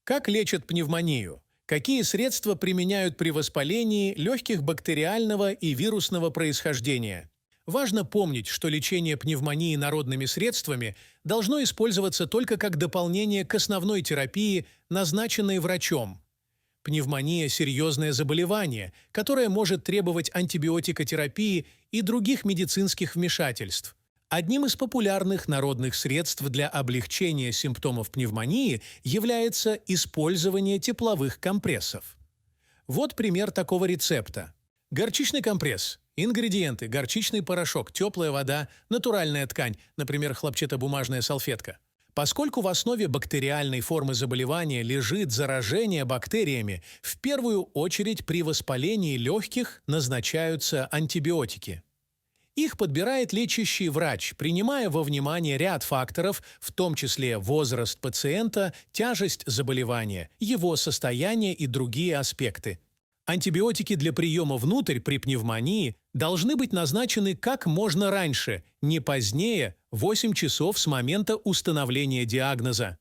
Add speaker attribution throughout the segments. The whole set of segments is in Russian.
Speaker 1: Как лечат пневмонию? Какие средства применяют при воспалении легких бактериального и вирусного происхождения? Важно помнить, что лечение пневмонии народными средствами должно использоваться только как дополнение к основной терапии, назначенной врачом. Пневмония – серьезное заболевание, которое может требовать антибиотикотерапии и других медицинских вмешательств. Одним из популярных народных средств для облегчения симптомов пневмонии является использование тепловых компрессов. Вот пример такого рецепта. Горчичный компресс. Ингредиенты: горчичный порошок, теплая вода, натуральная ткань, например, хлопчатобумажная салфетка. Поскольку в основе бактериальной формы заболевания лежит заражение бактериями, в первую очередь при воспалении легких назначаются антибиотики. Их подбирает лечащий врач, принимая во внимание ряд факторов, в том числе возраст пациента, тяжесть заболевания, его состояние и другие аспекты. Антибиотики для приема внутрь при пневмонии должны быть назначены как можно раньше, не позднее 8 часов с момента установления диагноза.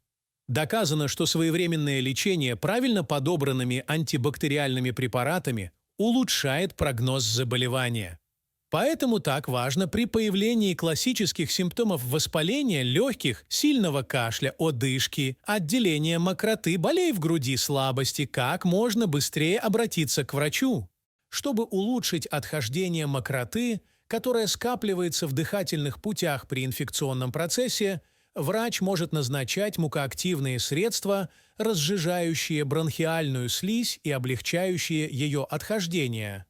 Speaker 1: Доказано, что своевременное лечение правильно подобранными антибактериальными препаратами улучшает прогноз заболевания. Поэтому так важно при появлении классических симптомов воспаления легких, сильного кашля, одышки, отделения мокроты, болей в груди, слабости как можно быстрее обратиться к врачу. Чтобы улучшить отхождение мокроты, которая скапливается в дыхательных путях при инфекционном процессе, врач может назначать мукоактивные средства, разжижающие бронхиальную слизь и облегчающие ее отхождение.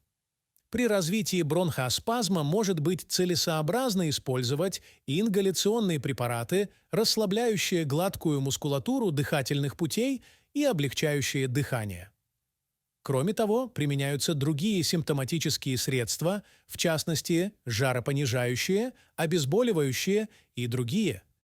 Speaker 1: При развитии бронхоспазма может быть целесообразно использовать ингаляционные препараты, расслабляющие гладкую мускулатуру дыхательных путей и облегчающие дыхание. Кроме того, применяются другие симптоматические средства, в частности, жаропонижающие, обезболивающие и другие.